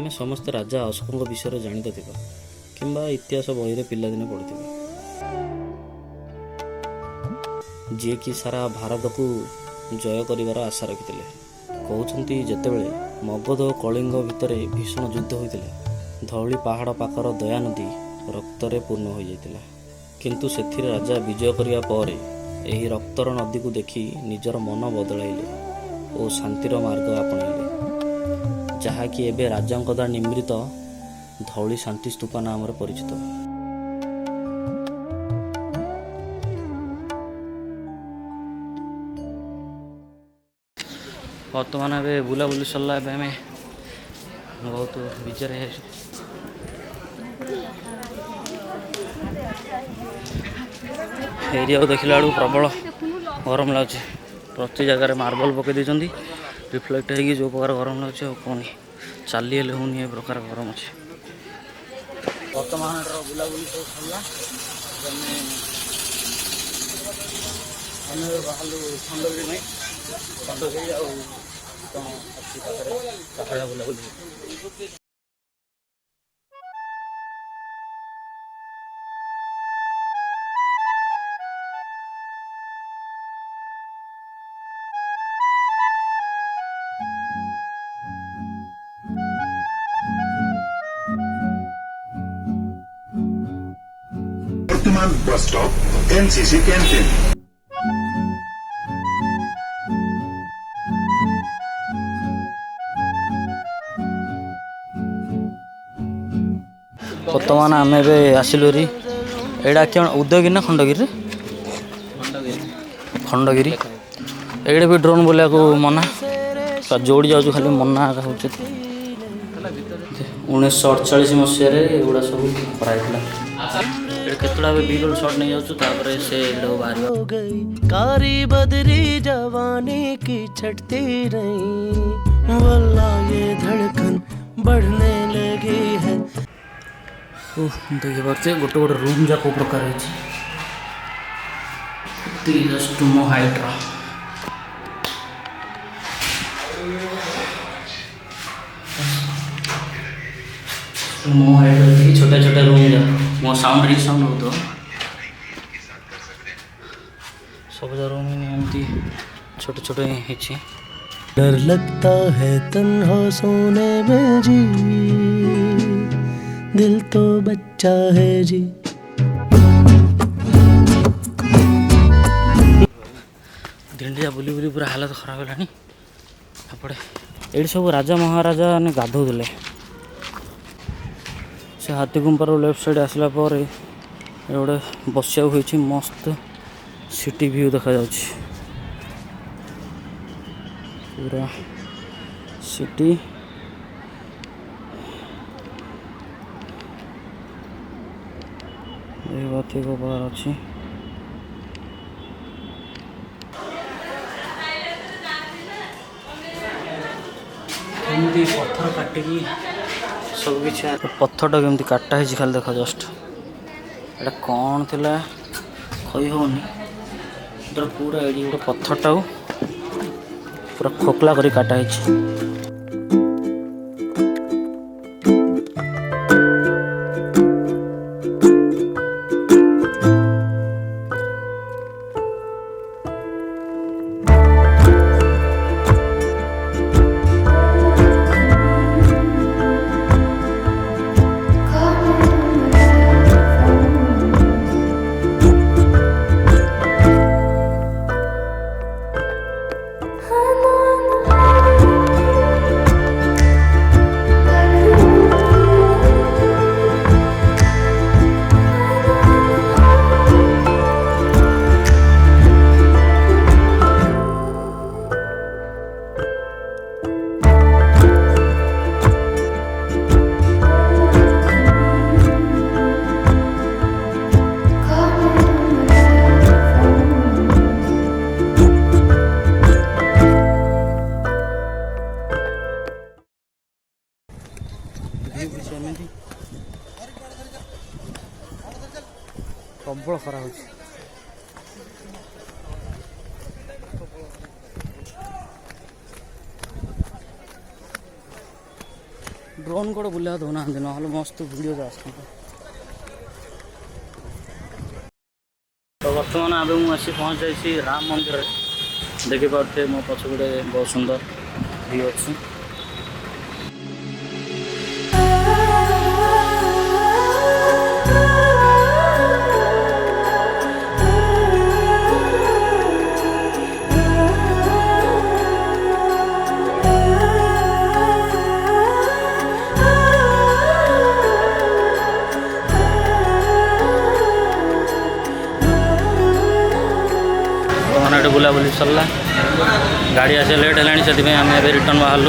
आपने समस्त राजा अशोक विषय जानी तो थे किंबा इतिहास बही पिलादिने पढ़ी जी कि सारा भारत को जय कर आशा रखी कहते जितेबले मगध और कलिंग भितर भीषण युद्ध होता धौली पहाड़ पाखर दया नदी रक्तरे पूर्ण हो जाता किंतु से राजा विजय करने पर यही रक्तर नदी को देखी निजर मन बदलाइले और शांतिर मार्ग आपणाइले जहाँकि एबे राजा द्वारा निर्मित धौली शांति स्तूपा नाम परिचित। बर्तमान ए बुलाबुली सरला आम बहुत विजय है एरिया देखला बेलू प्रबल गरम लगे प्रति जगार मार्बल पकई देती रिफ्लेक्ट हो जो प्रकार गरम लगे कौन चली होनी प्रकार गरम अच्छे बर्तमान बुलाबुली सब सरला बाहर Khandagiri Khandagiri बुलाबुली bus stop NCC canteen. बर्तमान आम आसिलु एटा क्या उदयगिरी ना खंडगिरी खंडगिरी ये भी ड्रोन बोलिया को मना जोड़ी जाऊँ खाली मना हो 1948 मसीह एगुड़ा सब कराइला केतुड़ा बीरोल शॉट नहीं जाऊँ से बाहर कारी बदरी जवानी की छटती रही वल्ला ये धड़कन बढ़ने लगी है। देखिए पार्थे गोटे गोटे रूम जाक प्रकार जस्ट मो हाइट मो हाइट छोटे छोटे रूम जा मो साउंड री साउंड हो तो सब रूम एमती छोटे छोटे ही डर लगता है तन्हा सोने में जी दिल तो बच्चा है जी। दिंडिया बुली बुली पूरा हालत खराब है ये सब राजा महाराजा ने गाधोले से हाथी गुंपार लेफ्ट साइड आसला गोटे बसिया होती मस्त सिटी व्यू देखा पूरा सिटी बाती को बाहर अच्छी पत्थर काटिकी सब किसी पत्थरटा केमती काटा है खाली देख जस्ट एटा कौन थिला कही होनी पूरा ये गोटे पत्थरटा पूरा खोखला करी काटा है। प्रबल खरा हो ड्रोन गोटे बुला दौना ना मस्त वीडियो आसता। तो बर्तमान आबे मुझे आसी पहुँच जाइए राम मंदिर। देखिपे मो पछपटे बहुत सुंदर व्यू अच्छी। बुलाबुली सरला गाड़ी आसे लेट है से आम रिटर्न बाहर।